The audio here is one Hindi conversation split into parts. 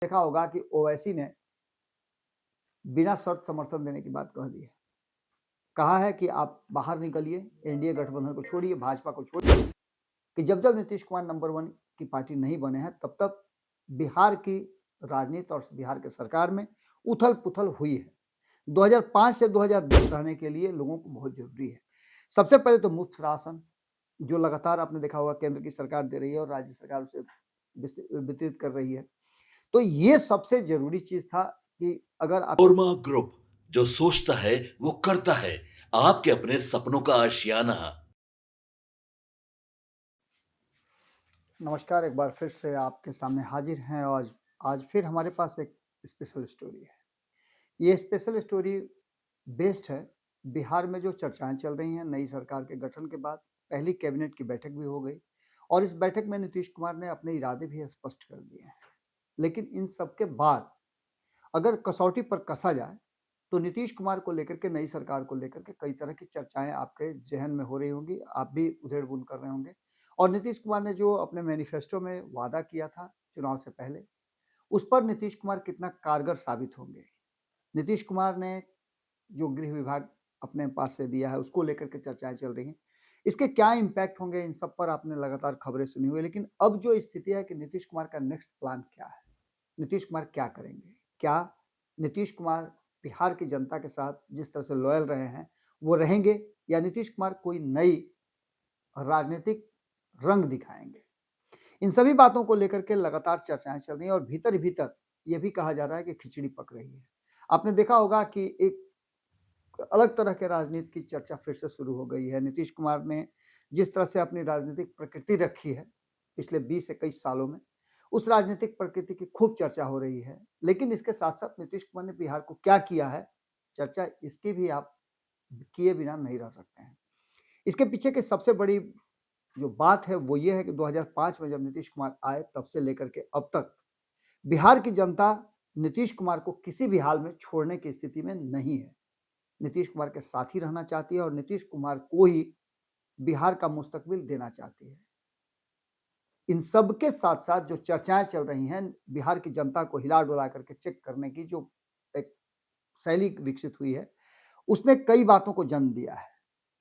देखा होगा कि ओवैसी ने बिना शर्त समर्थन देने की बात कह दी है। कहा है कि आप बाहर निकलिए, एनडीए गठबंधन को छोड़िए, भाजपा को छोड़िए, कि जब-जब नीतीश कुमार नंबर 1 की पार्टी नहीं बने हैं, तब-तब बिहार की राजनीति और बिहार के सरकार में उथल-पुथल हुई है। 2005 से 2010 रहने के लिए लोगों को बहुत ज़रूरी है। सबसे पहले तो मुफ्त राशन, जो लगातार आपने देखा होगा केंद्र की सरकार दे रही है और राज्य सरकार उसे वितरित कर रही है। तो ये सबसे ज़रूरी चीज़ था कि अगर आप ओरमा ग्रुप, जो सोचता है वो करता है। आपके अपने सपनों का आशियाना। नमस्कार, एक बार फिर से आपके सामने हाजिर हैं और आज फिर हमारे पास एक स्पेशल स्टोरी है। ये स्पेशल स्टोरी बेस्ड है बिहार में जो चर्चाएं चल रही हैं नई सरकार के गठन के बाद। पहली कैबिनेट की बैठक भी हो गई और इस बैठक में नीतीश कुमार ने अपने इरादे भी स्पष्ट कर दिए हैं। लेकिन इन सब के बाद अगर कसौटी पर कसा जाए तो नीतीश कुमार को लेकर के, नई सरकार को लेकर के कई तरह की चर्चाएं आपके जहन में हो रही होंगी, आप भी उधेड़-बुन कर रहे होंगे। और नीतीश कुमार ने जो अपने मैनिफेस्टो में वादा किया था चुनाव से पहले, उस पर नीतीश कुमार कितना कारगर साबित होंगे। नीतीश कुमार ने जो गृह विभाग अपने पास से दिया है, उसको लेकर के चर्चाएं चल रही हैं। इसके क्या इम्पैक्ट होंगे, इन सब पर आपने लगातार खबरें सुनी हुई है। लेकिन अब जो स्थिति है कि नीतीश कुमार का नेक्स्ट प्लान क्या है, नीतीश कुमार क्या करेंगे? क्या नीतीश कुमार बिहार की जनता के साथ जिस तरह से लॉयल रहे हैं वो रहेंगे, या नीतीश कुमार कोई नई राजनीतिक रंग दिखाएंगे? इन सभी बातों को लेकर के लगातार चर्चाएं चल रही हैं और भीतर भीतर ये भी कहा जा रहा है कि खिचड़ी पक रही है। आपने देखा होगा कि एक अलग तरह के राजनीति की चर्चा फिर से शुरू हो गई है। नीतीश कुमार ने जिस तरह से अपनी राजनीतिक प्रकृति रखी है पिछले 20-21 सालों में, उस राजनीतिक प्रकृति की खूब चर्चा हो रही है। लेकिन इसके साथ-साथ नीतीश कुमार ने बिहार को क्या किया है, चर्चा इसकी भी आप किए बिना नहीं रह सकते हैं। इसके पीछे की सबसे बड़ी जो बात है वो ये है कि 2005 में जब नीतीश कुमार आए तब से लेकर के अब तक बिहार की जनता नीतीश कुमार को किसी भी हाल में छोड़ने की स्थिति में नहीं है। नीतीश कुमार के साथ ही रहना चाहती है और नीतीश कुमार को ही बिहार का मुस्तकबिल देना चाहती है। इन सब के साथ-साथ जो चर्चाएँ चल रही हैं, बिहार की जनता को हिला-डुला करके चेक करने की जो एक शैली विकसित हुई है, उसने कई बातों को जन्म दिया है।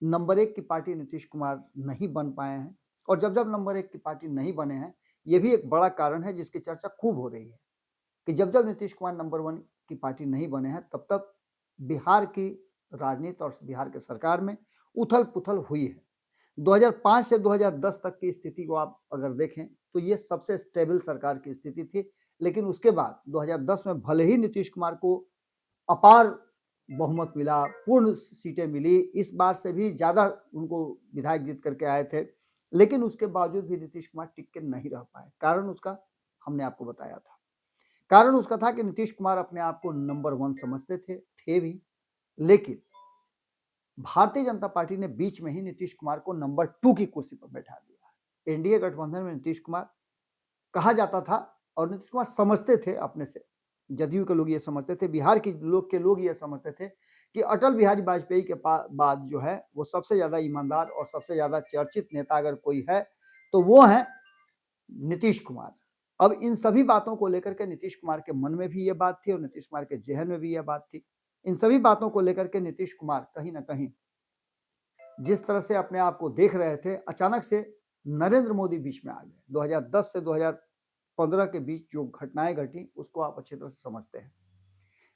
नंबर 1 की पार्टी नीतीश कुमार नहीं बन पाए हैं और जब-जब नंबर 1 की पार्टी नहीं बने हैं, ये भी एक बड़ा कारण है जिसकी चर्चा खूब हो रही है, कि जब-जब नीतीश कुमार नंबर 1 की पार्टी नहीं बने हैं, तब-तब बिहार की राजनीति और बिहार के सरकार में उथल-पुथल हुई है। 2005 से 2010 तक की स्थिति को आप अगर देखें तो ये सबसे स्टेबल सरकार की स्थिति थी। लेकिन उसके बाद 2010 में भले ही नीतीश कुमार को अपार बहुमत मिला, पूर्ण सीटें मिली, इस बार से भी ज़्यादा उनको विधायक जीत करके आए थे, लेकिन उसके बावजूद भी नीतीश कुमार टिक के नहीं रह पाए। कारण उसका हमने आपको बताया था। कारण उसका था कि नीतीश कुमार अपने आप को नंबर 1 समझते थे भी, लेकिन भारतीय जनता पार्टी ने बीच में ही नीतीश कुमार को नंबर 2 की कुर्सी पर बैठा दिया। एनडीए गठबंधन में नीतीश कुमार कहा जाता था और नीतीश कुमार समझते थे अपने से, जदयू के लोग ये समझते थे, बिहार के लोग ये समझते थे कि अटल बिहारी वाजपेयी के बाद जो है वो सबसे ज़्यादा ईमानदार और सबसे ज़्यादा चर्चित नेता अगर कोई है तो वो हैं नीतीश कुमार। अब इन सभी बातों को लेकर के नीतीश कुमार के मन में भी ये बात थी और नीतीश कुमार के ज़हन में भी ये बात थी। इन सभी बातों को लेकर के नीतीश कुमार कहीं न कहीं जिस तरह से अपने आप को देख रहे थे, अचानक से नरेंद्र मोदी बीच में आ गए। 2010 से 2015 के बीच जो घटनाएँ घटी, उसको आप अच्छी तरह से समझते हैं।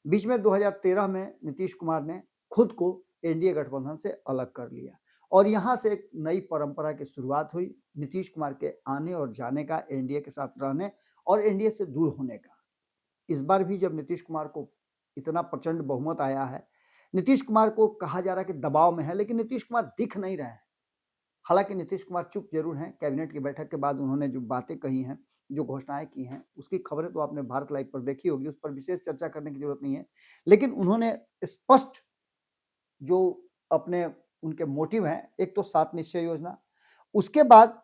बीच में 2013 में नीतीश कुमार ने खुद को एनडीए गठबंधन से अलग कर लिया और यहाँ से एक नई परंपरा की शुरुआत हुई, नीतीश कुमार के आने और जाने का, एनडीए के साथ रहने और एनडीए से दूर होने का। इस बार भी जब नीतीश कुमार को इतना प्रचंड बहुमत आया है, नीतीश कुमार को कहा जा रहा है कि दबाव में है, लेकिन नीतीश कुमार दिख नहीं रहे हैं। हालांकि नीतीश कुमार चुप जरूर हैं। कैबिनेट की बैठक के बाद उन्होंने जो बातें कही हैं, जो घोषणाएं की हैं, उसकी खबरें तो आपने भारत लाइव पर देखी होगी, उस पर विशेष चर्चा करने की जरूरत नहीं है। लेकिन उन्होंने स्पष्ट जो अपने उनके मोटिव हैं, एक तो 7 निश्चय योजना, उसके बाद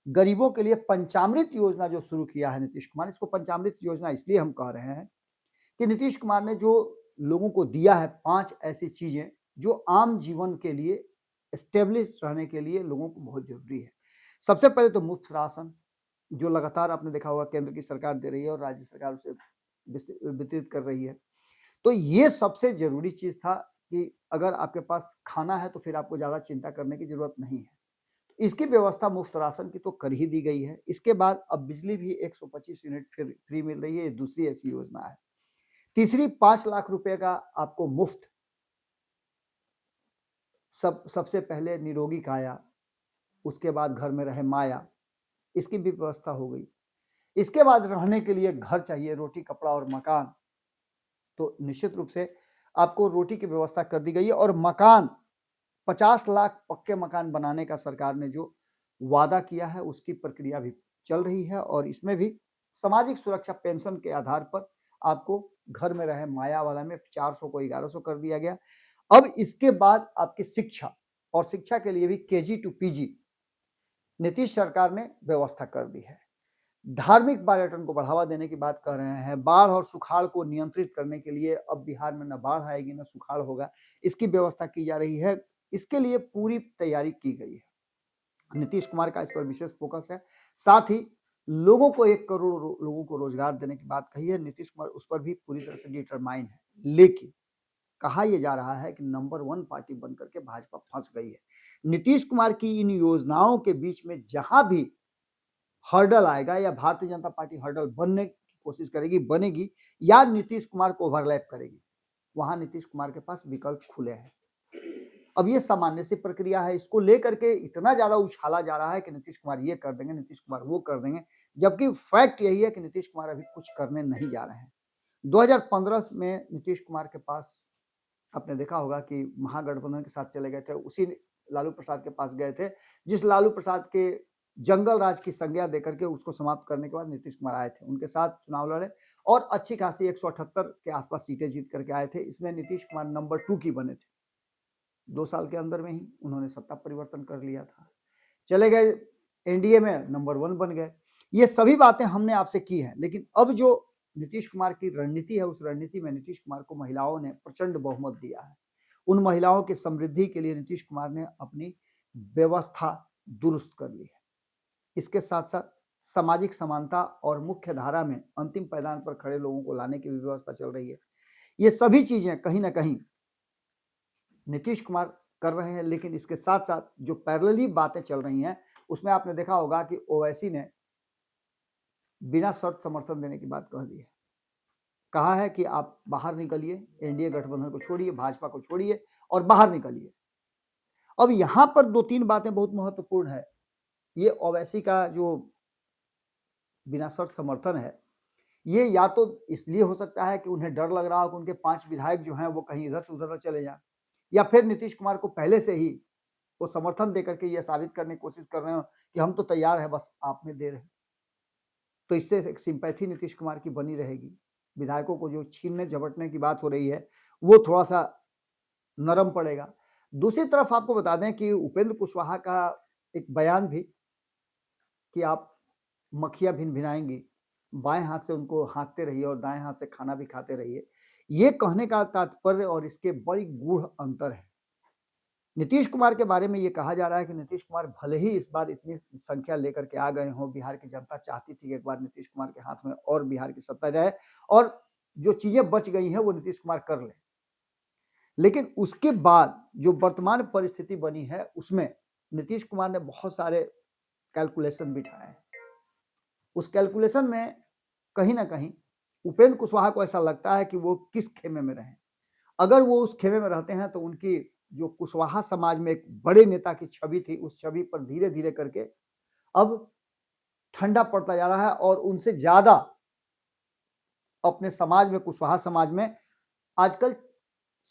गरीबों के लिए पंचामृत योजना जो शुरू किया है नीतीश कुमार। इसको पंचामृत योजना इसलिए हम कह रहे हैं कि नीतीश कुमार ने जो लोगों को दिया है 5 ऐसी चीजें जो आम जीवन के लिए, एस्टेब्लिश रहने के लिए लोगों को बहुत जरूरी है। सबसे पहले तो मुफ्त राशन, जो लगातार आपने देखा होगा केंद्र की सरकार दे रही है और राज्य सरकार उसे वितरित कर रही है। तो ये सबसे ज़रूरी चीज़ था कि अगर आपके पास खाना है तो फिर आपको ज़्यादा चिंता करने की ज़रूरत नहीं है। इसकी व्यवस्था मुफ्त राशन की तो कर ही दी गई है। इसके बाद अब बिजली भी 125 यूनिट फिर फ्री मिल रही है, ये दूसरी ऐसी योजना है। तीसरी 5 लाख रुपए का आपको मुफ्त सबसे पहले निरोगी काया, उसके बाद घर में रहे माया, इसकी भी व्यवस्था हो गई। इसके बाद रहने के लिए घर चाहिए, रोटी, कपड़ा और मकान। तो निश्चित रूप से आपको रोटी की व्यवस्था कर दी गई है और मकान 50 लाख पक्के मकान बनाने का सरकार ने जो वादा किया है उसकी प्रक्रिया भी चल रही है और इसमें भी सामाजिक सुरक्षा पेंशन के आधार पर आपको घर में रहे माया वाला में 400 को 1100 कर दिया गया। अब इसके बाद आपकी शिक्षा और शिक्षा के लिए भी केजी टू पीजी नीतीश सरकार ने व्यवस्था कर दी है। धार्मिक पर्यटन को बढ़ावा देने की बात कर रहे हैं। बाढ़ और सुखाड़ को नियंत्रित करने के लिए अब बिहार में न बाढ़ आएगी न सुखाड़ होगा, इसकी व्यवस्था की जा रही है। इसके लिए पूरी तैयारी की गई है। नीतीश कुमार का इस पर विशेष फोकस है। साथ ही लोगों को 1 करोड़ लोगों को रोजगार देने की बात कही है। नीतीश कुमार उस पर भी पूरी तरह से डिटरमाइन है। लेकिन कहा यह जा रहा है कि नंबर 1 पार्टी बनकर के भाजपा फंस गई है। नीतीश कुमार की इन योजनाओं के बीच में जहां भी हर्डल आएगा या भारतीय जनता पार्टी हर्डल बनने की कोशिश करेगी, बनेगी या नीतीश कुमार को ओवरलैप करेगी, वहां नीतीश कुमार के पास विकल्प खुले हैं। अब ये सामान्य सी प्रक्रिया है, इसको लेकर के इतना ज्यादा उछाला जा रहा है कि नीतीश कुमार ये कर देंगे, नीतीश कुमार वो कर देंगे, जबकि फैक्ट यही है कि नीतीश कुमार अभी कुछ करने नहीं जा रहे हैं। 2015 में नीतीश कुमार के पास आपने देखा होगा कि महागठबंधन के साथ चले गए थे, उसी लालू प्रसाद के पास गए थे, जिस लालू प्रसाद के जंगल राज की संज्ञा देकर के उसको समाप्त करने के बाद नीतीश कुमार आए थे, उनके साथ चुनाव लड़े और अच्छी खासी 178 के आसपास सीटें जीत करके आए थे। इसमें नीतीश कुमार नंबर 2 की बने थे। 2 साल के अंदर में ही उन्होंने सत्ता परिवर्तन कर लिया था, चले गए एनडीए में, नंबर 1 बन गए। ये सभी बातें हमने आपसे की हैं, लेकिन अब जो नीतीश कुमार की रणनीति है, उस रणनीति में नीतीश कुमार को महिलाओं ने प्रचंड बहुमत दिया है। उन महिलाओं की समृद्धि के लिए नीतीश कुमार ने अपनी व्यवस्था दुरुस्त कर ली है। इसके साथ साथ सामाजिक समानता और मुख्य धारा में अंतिम पायदान पर खड़े लोगों को लाने की भी व्यवस्था चल रही है। ये सभी चीजें कहीं ना कहीं नीतीश कुमार कर रहे हैं, लेकिन इसके साथ साथ जो पैरेलली बातें चल रही हैं उसमें आपने देखा होगा कि ओवैसी ने बिना शर्त समर्थन देने की बात कह दी है। कहा है कि आप बाहर निकलिए, एनडीए गठबंधन को छोड़िए, भाजपा को छोड़िए और बाहर निकलिए। अब यहां पर 2-3 बातें बहुत महत्वपूर्ण है। ये ओवैसी का जो बिना शर्त समर्थन है, ये या तो इसलिए हो सकता है कि उन्हें डर लग रहा हो कि उनके 5 विधायक जो हैं वो कहीं इधर से उधर न चले जाएं, या फिर नीतीश कुमार को पहले से ही वो समर्थन देकर के ये साबित करने की कोशिश कर रहे हो कि हम तो तैयार हैं, बस आप में देर है। तो इससे एक सिंपैथी नीतीश कुमार की बनी रहेगी। विधायकों को जो छीनने झपटने की बात हो रही है वो थोड़ा सा नरम पड़ेगा। दूसरी तरफ आपको बता दें कि उपेंद्र कुशवाहा का एक बयान भी कि आप मक्खियां भिनभिनाएंगी, बाएं हाथ से उनको हाँकते रहिए और दाएं हाथ से खाना भी खाते रहिए, ये कहने का तात्पर्य और इसके बड़ी गूढ़ अंतर है। नीतीश कुमार के बारे में ये कहा जा रहा है कि नीतीश कुमार भले ही इस बार इतनी संख्या लेकर के आ गए हों, बिहार की जनता चाहती थी कि एक बार नीतीश कुमार के हाथ में और बिहार की सत्ता जाए और जो चीजें बच गई हैं वो नीतीश कुमार कर ले, लेकिन उसके बाद जो वर्तमान परिस्थिति बनी है उसमें नीतीश कुमार ने बहुत सारे कैलकुलेशन बिठाए हैं। उस कैलकुलेशन में कहीं ना कहीं उपेंद्र कुशवाहा को ऐसा लगता है कि वो किस खेमे में रहें। अगर वो उस खेमे में रहते हैं तो उनकी जो कुशवाहा समाज में एक बड़े नेता की छवि थी, उस छवि पर धीरे धीरे करके अब ठंडा पड़ता जा रहा है और उनसे ज्यादा अपने समाज में, कुशवाहा समाज में आजकल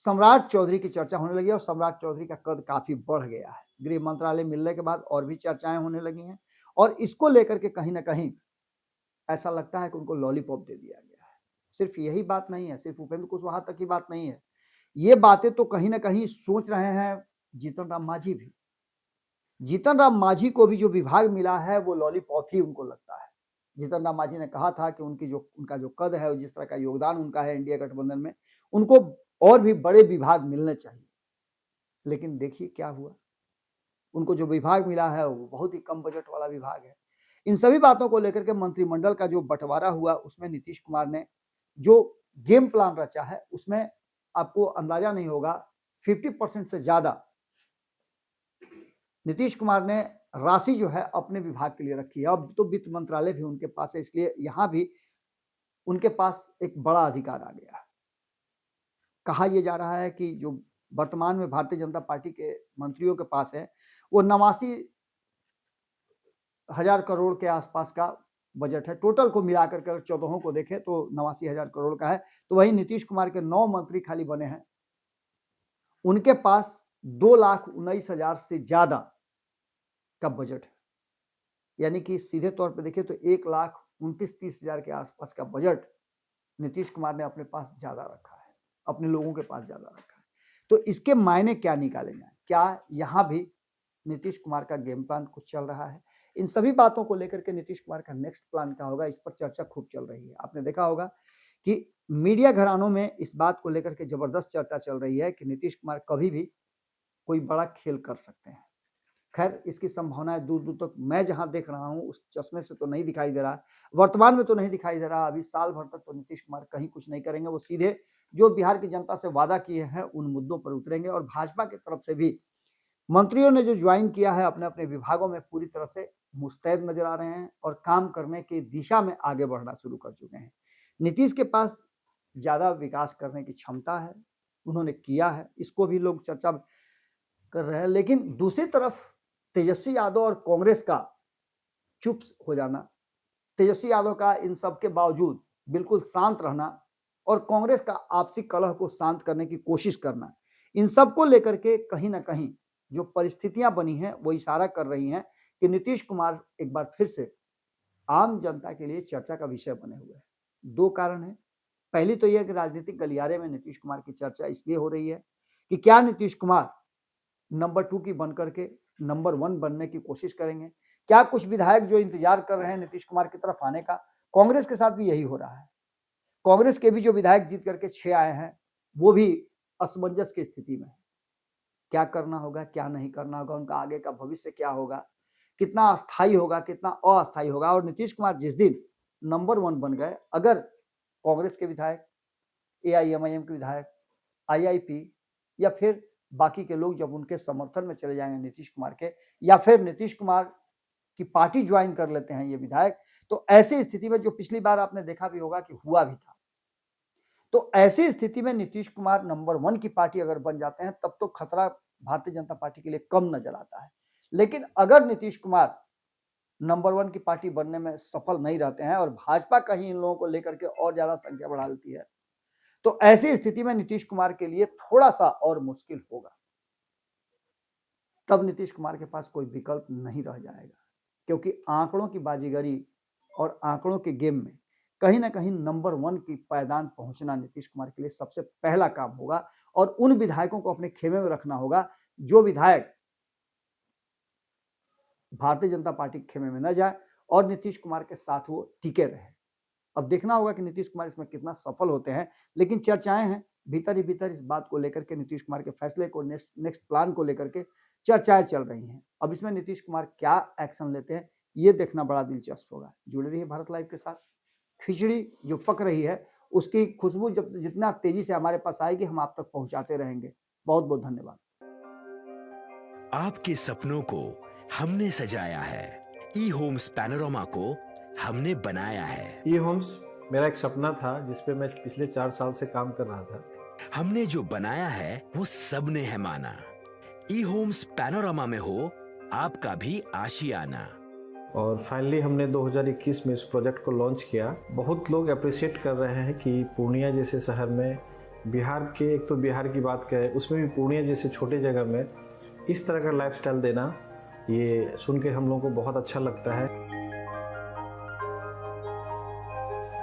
सम्राट चौधरी की चर्चा होने लगी है और सम्राट चौधरी का कद काफी बढ़ गया है। गृह मंत्रालय मिलने के बाद और भी चर्चाएं होने लगी हैं और इसको लेकर के कहीं ना कहीं ऐसा लगता है कि उनको लॉलीपॉप दे दिया गया है। सिर्फ यही बात नहीं है, सिर्फ उपेंद्र कुशवाहा तक की बात नहीं है, ये बातें तो कहीं ना कहीं सोच रहे हैं जीतन राम मांझी भी। जीतन राम मांझी को भी जो विभाग मिला है वो लॉलीपॉप ही उनको लगता है। जीतन राम मांझी ने कहा था कि उनका जो कद है और जिस तरह का योगदान उनका है इंडिया गठबंधन में, उनको और भी बड़े विभाग मिलने चाहिए, लेकिन देखिए क्या हुआ। उनको जो विभाग मिला है वो बहुत ही कम बजट वाला विभाग है। इन सभी बातों को लेकर के मंत्रिमंडल का जो बंटवारा हुआ उसमें नीतीश कुमार ने जो गेम प्लान रचा है उसमें आपको अंदाजा नहीं होगा 50% से ज्यादा नीतीश कुमार ने राशि जो है अपने विभाग के लिए रखी है। अब तो वित्त मंत्रालय भी उनके पास है, इसलिए यहां भी उनके पास एक बड़ा अधिकार आ गया है। कहा यह जा रहा है कि जो वर्तमान में भारतीय जनता पार्टी के मंत्रियों के पास है वो 89,000 करोड़ के आसपास का बजट है। टोटल को मिलाकर के 14 को देखें तो 89,000 करोड़ का है। तो वही नीतीश कुमार के 9 मंत्री खाली बने हैं, उनके पास 2,19,000 से ज्यादा का बजट है। यानी कि सीधे तौर पे देखें तो 1,29,30,000 के आसपास का बजट नीतीश कुमार ने अपने पास ज्यादा रखा है, अपने लोगों के पास ज्यादा रखा है। तो इसके मायने क्या निकाले जाए? क्या यहां भी नीतीश कुमार का गेम प्लान कुछ चल रहा है? इन सभी बातों को लेकर के नीतीश कुमार का नेक्स्ट प्लान क्या होगा, इस पर चर्चा खूब चल रही है। आपने देखा होगा कि मीडिया घरानों में इस बात को लेकर के जबरदस्त चर्चा चल रही है कि नीतीश कुमार कभी भी कोई बड़ा खेल कर सकते हैं। खैर, इसकी संभावनाएं दूर दूर तक मैं जहां देख रहा हूं उस चश्मे से तो नहीं दिखाई दे रहा, वर्तमान में तो नहीं दिखाई दे रहा। अभी साल भर तक तो नीतीश कुमार कहीं कुछ नहीं करेंगे, वो सीधे जो बिहार की जनता से वादा किए हैं उन मुद्दों पर उतरेंगे। और भाजपा की तरफ से भी मंत्रियों ने जो ज्वाइन किया है अपने अपने विभागों में पूरी तरह से मुस्तैद नजर आ रहे हैं और काम करने की दिशा में आगे बढ़ना शुरू कर चुके हैं। नीतीश के पास ज्यादा विकास करने की क्षमता है, उन्होंने किया है, इसको भी लोग चर्चा कर रहे हैं। लेकिन दूसरी तरफ तेजस्वी यादव और कांग्रेस का चुप हो जाना, तेजस्वी यादव का इन सब के बावजूद बिल्कुल शांत रहना और कांग्रेस का आपसी कलह को शांत करने की कोशिश करना, इन सब को लेकर के कहीं ना कहीं जो परिस्थितियां बनी हैं वो इशारा कर रही हैं कि नीतीश कुमार एक बार फिर से आम जनता के लिए चर्चा का विषय बने हुए हैं। दो कारण हैं। पहली तो यह कि राजनीतिक गलियारे में नीतीश कुमार की चर्चा इसलिए हो रही है कि क्या नीतीश कुमार नंबर 2 की बनकर के नंबर 1 बनने की कोशिश करेंगे? क्या कुछ विधायक जो इंतजार कर रहे हैं नीतीश कुमार की तरफ आने का, कांग्रेस के साथ भी यही हो रहा है। कांग्रेस के भी जो विधायक जीत करके 6 आए हैं वो भी असमंजस की स्थिति में है। क्या करना होगा, क्या नहीं करना होगा, उनका आगे का भविष्य क्या होगा, कितना अस्थायी होगा, कितना अस्थायी होगा। और नीतीश कुमार जिस दिन नंबर 1 बन गए, अगर कांग्रेस के विधायक, AIMIM के विधायक, IIP या फिर बाकी के लोग जब उनके समर्थन में चले जाएंगे नीतीश कुमार के, या फिर नीतीश कुमार की पार्टी ज्वाइन कर लेते हैं ये विधायक, तो ऐसी स्थिति में जो पिछली बार आपने देखा भी होगा कि हुआ भी था, तो ऐसी स्थिति में नीतीश कुमार नंबर 1 की पार्टी अगर बन जाते हैं तब तो खतरा भारतीय जनता पार्टी के लिए कम नजर आता है। लेकिन अगर नीतीश कुमार नंबर 1 की पार्टी बनने में सफल नहीं रहते हैं और भाजपा कहीं इन लोगों को लेकर के और ज्यादा संख्या बढ़ा लेती है, तो ऐसी स्थिति में नीतीश कुमार के लिए थोड़ा सा और मुश्किल होगा। तब नीतीश कुमार के पास कोई विकल्प नहीं रह जाएगा, क्योंकि आंकड़ों की बाजीगरी और आंकड़ों के गेम में कहीं ना कहीं नंबर 1 की पायदान पहुंचना नीतीश कुमार के लिए सबसे पहला काम होगा। और उन विधायकों को अपने खेमे में रखना होगा जो विधायक भारतीय जनता पार्टी के खेमे में न जाए और नीतीश कुमार के साथ वो टिके रहे। अब देखना होगा कि नीतीश कुमार इसमें कितना सफल होते हैं। लेकिन चर्चाएं हैं भीतर ही भीतर इस बात को लेकर के, नीतीश कुमार के फैसले को, नेक्स्ट प्लान को लेकर के चर्चाएं चल रही हैं। अब इसमें नीतीश कुमार क्या एक्शन लेते हैं ये देखना बड़ा दिलचस्प होगा। जुड़े रहिए भारत लाइव के साथ। खिचड़ी जो पक रही है उसकी खुशबू जब जितना तेजी से हमारे पास आएगी हम आप तक पहुंचाते रहेंगे। बहुत बहुत धन्यवाद। आपके सपनों को हमने सजाया है, ई-होम्स पैनोरमा को हमने बनाया है। ई-होम्स मेरा एक सपना था जिस पे मैं पिछले 4 साल से काम कर रहा था। हमने जो बनाया है वो सबने है माना। ई-होम्स पैनोरमा में हो आपका भी आशियाना। और फाइनली हमने 2021 में इस प्रोजेक्ट को लॉन्च किया। बहुत लोग अप्रिशिएट कर रहे हैं कि पूर्णिया जैसे शहर में, बिहार के, एक तो बिहार की बात करें उसमें भी पूर्णिया जैसे छोटे जगह में इस तरह का लाइफस्टाइल देना, ये सुन के हम लोगों को बहुत अच्छा लगता है।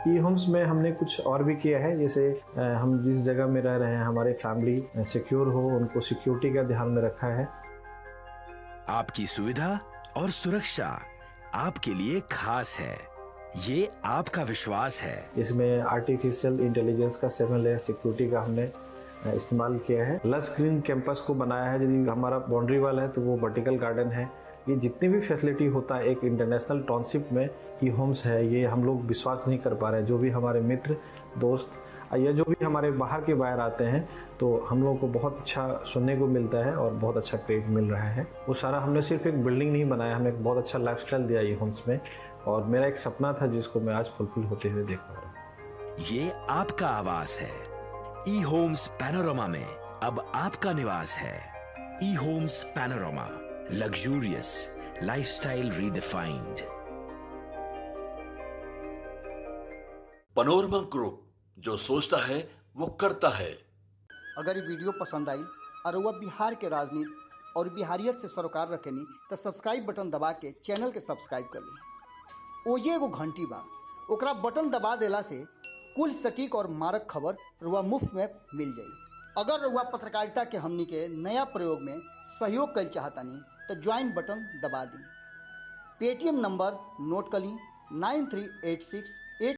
ई-होम्स में हमने कुछ और भी किया है, जैसे हम जिस जगह में रह रहे हैं हमारे फैमिली सिक्योर हो, उनको सिक्योरिटी का ध्यान में रखा है। आपकी सुविधा और सुरक्षा आपके लिए खास है, ये आपका विश्वास है। इसमें आर्टिफिशियल इंटेलिजेंस का 7 लेयर सिक्योरिटी का हमने इस्तेमाल किया है। लस ग्रीन कैंपस को बनाया है। यदि हमारा बाउंड्री वाल है तो वो वर्टिकल गार्डन है। ये जितनी भी फैसिलिटी होता है एक इंटरनेशनल टाउनशिप में ई-होम्स है, ये हम लोग विश्वास नहीं कर पा रहे हैं। जो भी हमारे मित्र दोस्त या जो भी हमारे बाहर के बायर आते हैं, तो हम लोगों को बहुत अच्छा सुनने को मिलता है और बहुत अच्छा क्रेडिट मिल रहा है। वो सारा हमने सिर्फ एक बिल्डिंग नहीं बनाया, हमने एक बहुत अच्छा लाइफस्टाइल दिया ई होम्स में, और मेरा एक सपना था जिसको मैं आज फुलफिल होते हुए देख पा रहा हूँ। ये आपका आवास है। ई होम्स पैनोरामा में अब आपका निवास है। E Homes Panorama, luxurious lifestyle redefined. Panorama group, जो सोचता है वो करता है। अगर ये वीडियो पसंद आई और वह बिहार के राजनीति और बिहारियत से सरोकार रखेनी तो सब्सक्राइब बटन दबा के चैनल के सब्सक्राइब कर ली। ओजे एगो घंटी बा, ओकरा बटन दबा देला से कुल सटीक और मारक खबर रुआ मुफ्त में मिल जाई। अगर रुआ पत्रकारिता के हमनी के नया प्रयोग में सहयोग कर चाहतानी तो ज्वाइन बटन दबा दी। पेटीएम नंबर नोट कर ली 9386